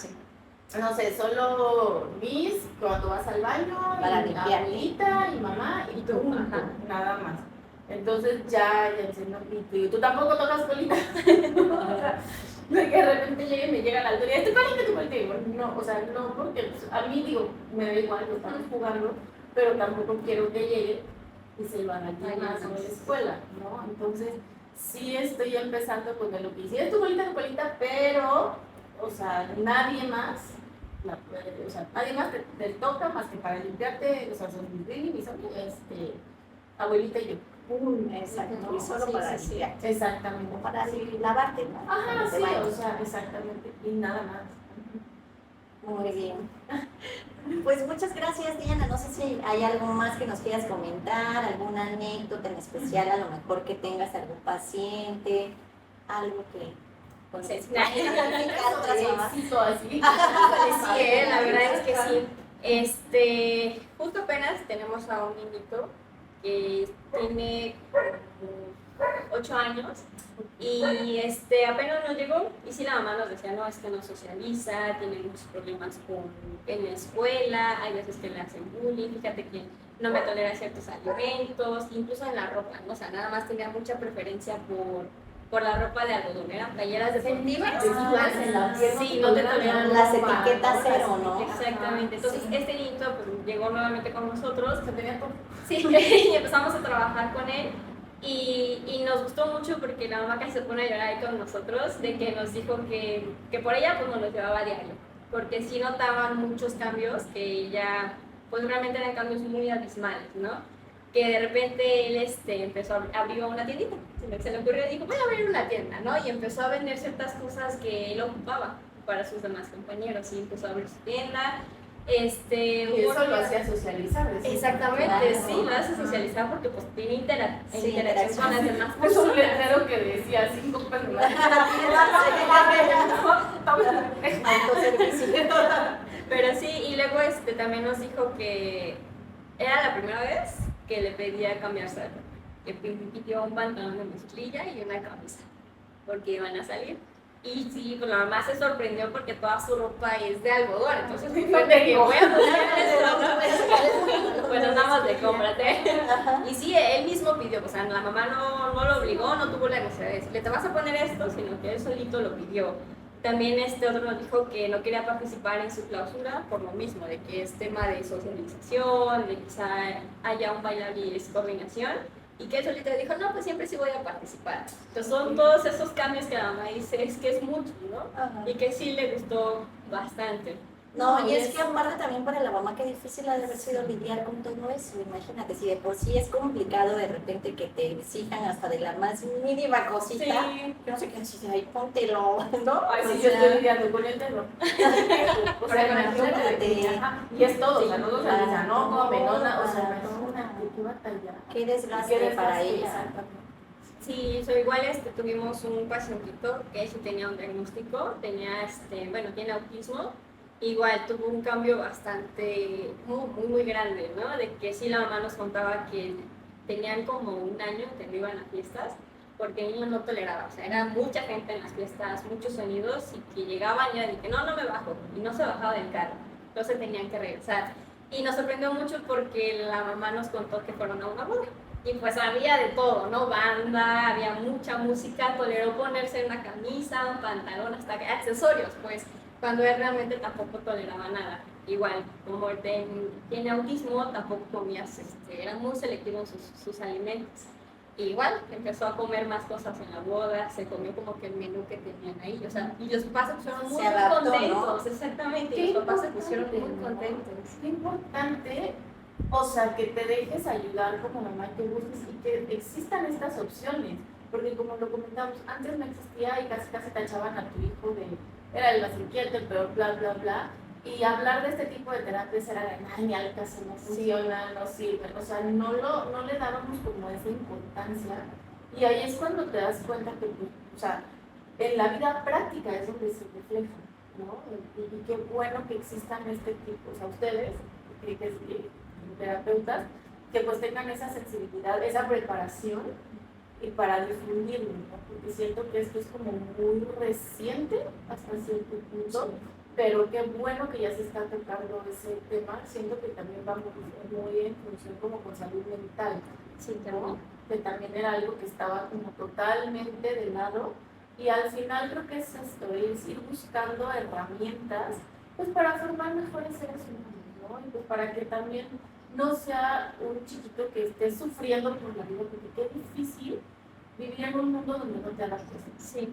no sé, solo mis, cuando vas al baño, Para y limpiar. abuelita y mamá, y tú, Ajá. nada más. Entonces ya dicen, no, y tú tampoco tocas colita. O sea, de que de repente llegue y me llega la altura y tu colita, y digo, no, o sea, no, porque pues, a mí digo, me da igual, lo estamos jugando, pero tampoco quiero que llegue y se lo harán más en la escuela, ¿no? Entonces, sí estoy empezando con el que sí es tu bolita, pero, o sea, nadie más la puede, o sea, nadie más te toca más que para limpiarte, o sea, son mis abuelita y yo. Exacto, y solo Sí, para sí, sí. limpiar. Exactamente. O para Sí. lavarte, ¿no? Ajá, Cuando te sí, bañes. o sea, exactamente. Y nada más. Muy bien. Pues muchas gracias, Diana. No sé si hay algo más que nos quieras comentar, alguna anécdota en especial, a lo mejor que tengas algún paciente, algo que con Sí. otras mamás. Éxito así. Sí, la verdad es que sí. Justo apenas tenemos a un niñito que tiene como 8 años y apenas nos llegó y sí la mamá nos decía, no, es que no socializa, tiene muchos problemas en la escuela, hay veces que le hacen bullying, fíjate que no me tolera ciertos alimentos, incluso en la ropa, ¿no? O sea, nada más tenía mucha preferencia por la ropa de algodón, eran playeras deportivas. Sí, no te toleran Las etiquetas cero, ¿no? Exactamente. Entonces, Sí. este niño pues, llegó nuevamente con nosotros. Se tenía todo. Sí, y empezamos a trabajar con él. Y nos gustó mucho porque la mamá casi se pone a llorar ahí con nosotros, de que nos dijo que por ella pues nos lo llevaba a diario. Porque sí notaban muchos cambios, que ya pues realmente eran cambios muy abismales, ¿no? Que de repente él empezó a abrir una tiendita, se le ocurrió y dijo, voy a abrir una tienda, ¿no? Y empezó a vender ciertas cosas que él ocupaba para sus demás compañeros, y empezó a abrir su tienda. Y eso lo hacía socializar. Exactamente, Claro. sí, lo hace socializar porque pues tiene Sí, interacción con las demás Puso un personas. letrero que decía 5 pesos. Autoservicio. Pero sí, y luego también nos dijo que era la primera vez que le pedía cambiarse de ropa. Que pidió un pantalón de mezclilla y una camisa, porque iban a salir. Y sí, pues la mamá se sorprendió porque toda su ropa es de algodón, entonces fue de que voy a poner esto, ¿no? Pues nada más de cómprate. Y sí, él mismo pidió, o sea, la mamá no lo obligó, no tuvo la necesidad de decirle, te vas a poner esto, sino que él solito lo pidió. También otro nos dijo que no quería participar en su clausura por lo mismo, de que es tema de socialización, de quizá haya un bailable y es coordinación, y que él solito dijo, no, pues siempre sí voy a participar. Entonces son todos esos cambios que la mamá dice, es que es mucho, ¿no? Ajá. Y que sí le gustó bastante. No, y es que aparte también para la mamá qué difícil ha de haber sido lidiar con todo eso. Imagínate, si de por sí es complicado de repente que te exijan hasta de la más mínima cosita, Sí. que no sé qué decir, ay, póntelo, ¿no? Ay, O sí, yo sea, estoy lidiando con el terror. O sea, imagínate. Ajá. Y es todo, o sea, no socializa, no come, no nada. O sea, imagínate qué batalla. qué desgaste para ella. Exactamente. Sí, igual tuvimos un pacientito que sí tenía un diagnóstico, tiene autismo. Igual tuvo un cambio bastante, muy grande, ¿no? De que sí la mamá nos contaba que tenían como un año que no iban a fiestas porque el niño no toleraba, o sea, era mucha gente en las fiestas, muchos sonidos, y que llegaban y era de que no me bajo, y no se bajaba del carro, entonces tenían que regresar. Y nos sorprendió mucho porque la mamá nos contó que fueron a una boda. Y pues había de todo, ¿no? Banda, había mucha música, toleró ponerse una camisa, un pantalón, hasta accesorios, pues, cuando él realmente tampoco toleraba nada. Igual, como él tiene autismo, tampoco comía, era muy selectivo en sus alimentos. Y igual, empezó a comer más cosas en la boda, se comió como que el menú que tenían ahí, o sea, y los papás se pusieron muy adaptó, contentos, ¿no? exactamente, Qué y los papás se importante, pusieron muy ¿no? contentos. Qué importante, o sea, que te dejes ayudar como mamá, que busques y que existan estas opciones. Porque como lo comentamos, antes no existía y casi tachaban a tu hijo de, era el más inquieto, el peor, bla, bla, bla. Y hablar de este tipo de terapias era de, ay, ni al caso, no funciona, no sirve. O sea, no le dábamos como esa importancia. Y ahí es cuando te das cuenta que, pues, o sea, en la vida práctica es donde se refleja, ¿no? Y qué bueno que existan este tipo, o sea, ustedes, terapeutas, que pues tengan esa sensibilidad, esa preparación y para difundirlo, ¿no? Porque siento que esto es como muy reciente hasta cierto punto, pero qué bueno que ya se está tocando ese tema. Siento que también va muy en función como con salud mental, Sí, ¿no? Que también era algo que estaba como totalmente de lado, y al final creo que es esto, es ir buscando herramientas pues para formar mejores seres humanos, ¿no? Y pues para que también no sea un chiquito que esté sufriendo por la vida, porque qué difícil vivir en un mundo donde no te adaptes. Sí.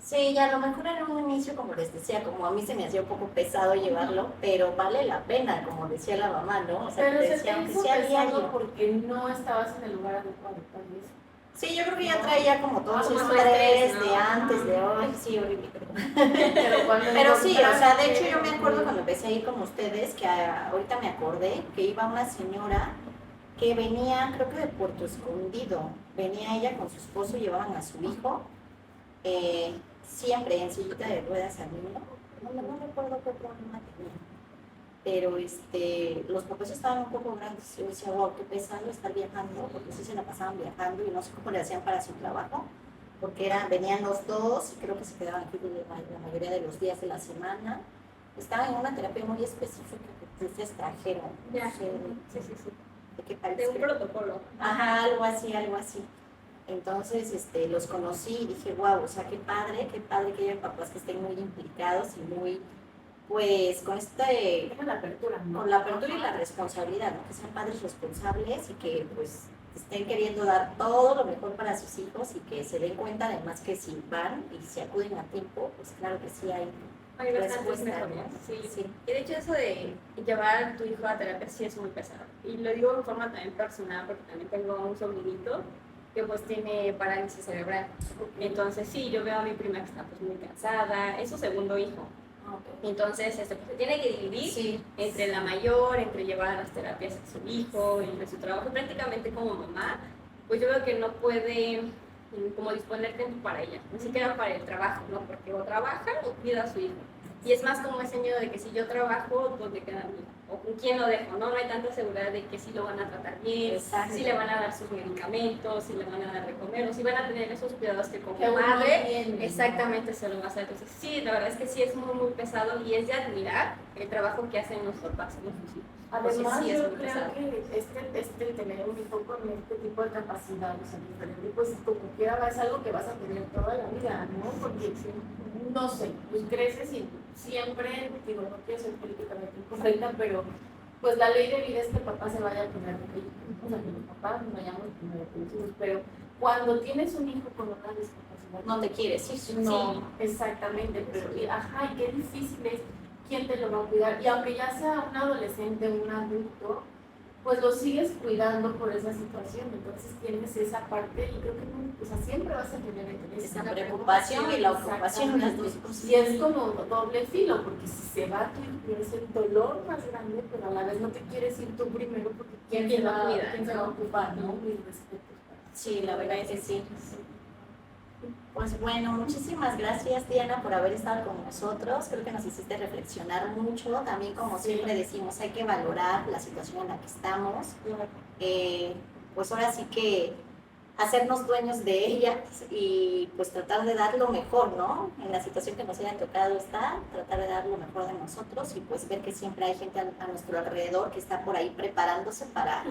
Sí, y a lo mejor en un inicio, como les decía, como a mí se me hacía un poco pesado llevarlo, pero vale la pena, como decía la mamá, ¿no? O sea, Pero que se decía, te aunque hizo sea pesado diario. porque no estabas en el lugar adecuado, tal vez. Sí, yo creo que ya traía como todo ese Como su estrés estrés, ¿no? de antes, de hoy, sí, horrible. Pero cuando Pero sí, o sea, de hecho encontraste- yo me acuerdo cuando empecé a ir con ustedes, que ahorita me acordé que iba una señora que venía, creo que de Puerto Escondido, venía ella con su esposo, llevaban a su hijo, siempre en sillita de ruedas al niño, no recuerdo qué problema tenía, pero los papás estaban un poco grandes, yo decía, wow, qué pesado estar viajando, porque sí se la pasaban viajando y no sé cómo le hacían para su trabajo, porque venían los dos y creo que se quedaban aquí la mayoría de los días de la semana. Estaban en una terapia muy específica que ustedes trajeron. Ya. No sé Sí. de qué país. De un creo. protocolo. Ajá, algo así, algo así. Entonces, los conocí y dije, wow, o sea, qué padre que haya papás que estén muy implicados y muy, pues, con Deja la apertura, ¿no? con la apertura y la responsabilidad, ¿no? Que sean padres responsables y que, pues, estén queriendo dar todo lo mejor para sus hijos y que se den cuenta además que si van y si acuden a tiempo, pues claro que sí hay Hay bastantes respuesta, mejorías, ¿no? sí. Sí. Y de hecho eso de llevar a tu hijo a terapia sí es muy pesado. Y lo digo de forma también personal porque también tengo un sobrinito que pues tiene parálisis cerebral. Entonces sí, yo veo a mi prima que está pues muy cansada, es su segundo hijo. Entonces pues, se tiene que dividir Sí. entre la mayor, entre llevar a las terapias a su hijo, entre su trabajo. Y prácticamente como mamá, pues yo veo que no puede como disponer tiempo para ella, ni siquiera para el trabajo, ¿no? Porque o trabaja o cuida a su hijo. Y es más como ese miedo de que si yo trabajo, ¿dónde queda mi hijo? O con quién lo dejo, ¿no? No hay tanta seguridad de que si lo van a tratar bien, Exacto. si le van a dar sus medicamentos, si le van a dar de comer, o si van a tener esos cuidados que como Que uno madre, tiene, exactamente se lo va a hacer. Entonces sí, la verdad es que sí es muy, muy pesado y es de admirar el trabajo que hacen los papás y los hijos. Además, Sí, es yo muy creo pesado. que tener un hijo con este tipo de capacidad, o sea, diferente, pues como quiera es algo que vas a tener toda la vida, ¿no? Porque, no sé, pues creces y siempre, digo, no quiero ser políticamente incorrecta, pero pues la ley de vida es que el papá se vaya a poner primero, o sea, que los papás nos vayamos primero con los hijos, pero cuando tienes un hijo con una discapacidad, No te quieres, sí. no, exactamente, pero ajá, y qué difícil es quién te lo va a cuidar. Y aunque ya sea un adolescente o un adulto, pues lo sigues cuidando por esa situación. Entonces tienes esa parte y creo que o sea, siempre vas a tener Esa preocupación y la ocupación, las dos cosas. Y es como doble filo, porque si se va tu hijo es el dolor más grande, pero a la vez no te quieres ir tú primero porque quién se va a ocupar, ¿no? Mis respetos. Sí, la verdad es que sí. Pues bueno, muchísimas gracias Diana por haber estado con nosotros. Creo que nos hiciste reflexionar mucho. También como siempre decimos, hay que valorar la situación en la que estamos. Pues ahora sí que hacernos dueños de ellas y pues tratar de dar lo mejor, ¿no? En la situación que nos haya tocado estar, tratar de dar lo mejor de nosotros y pues ver que siempre hay gente a nuestro alrededor que está por ahí preparándose para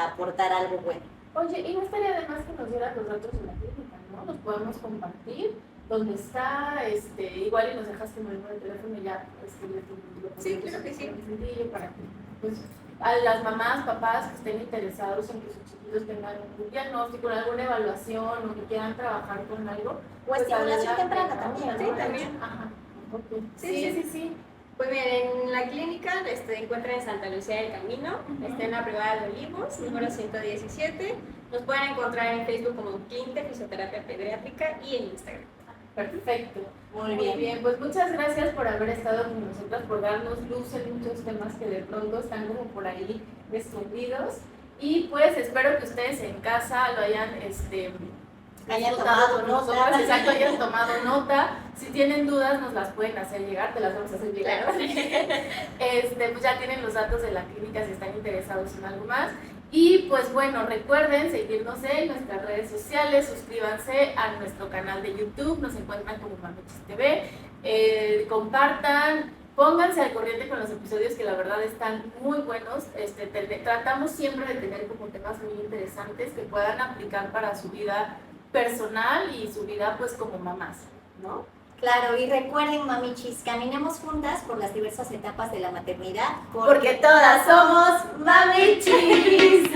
aportar algo bueno. Oye, y no estaría de más que nos dieras los datos de la clínica, ¿no? Los podemos compartir, dónde está, igual y nos dejas tu número de teléfono y ya, Sí, claro que sí. Para que, pues, a las mamás, papás que estén interesados en que sus chiquitos tengan un diagnóstico, alguna evaluación o que quieran trabajar con algo. O pues, estimulación adelante, temprana también, Sí, ¿no? también. Ajá. Okay. Sí. Sí. Pues miren, en la clínica encuentran en Santa Lucía del Camino, está en la Privada de Olivos, número 117. Nos pueden encontrar en Facebook como Clinic Fisioterapia Pediátrica y en Instagram. Perfecto. Muy Muy bien. bien, pues muchas gracias por haber estado con nosotras, por darnos luz en muchos temas que de pronto están como por ahí escondidos. Y pues espero que ustedes en casa lo hayan Hayan disfrutado tomado con nota. nosotras, exacto, hayan tomado nota. Si tienen dudas nos las pueden hacer llegar, te las vamos a hacer llegar. Claro. Pues ya tienen los datos de la clínica si están interesados en algo más. Y pues bueno, recuerden seguirnos en nuestras redes sociales, suscríbanse a nuestro canal de YouTube, nos encuentran como Mamichis TV, compartan, pónganse al corriente con los episodios que la verdad están muy buenos. Tratamos siempre de tener como temas muy interesantes que puedan aplicar para su vida personal y su vida pues como mamás, ¿no? Claro, y recuerden, mamichis, caminemos juntas por las diversas etapas de la maternidad. Porque todas somos mamichis.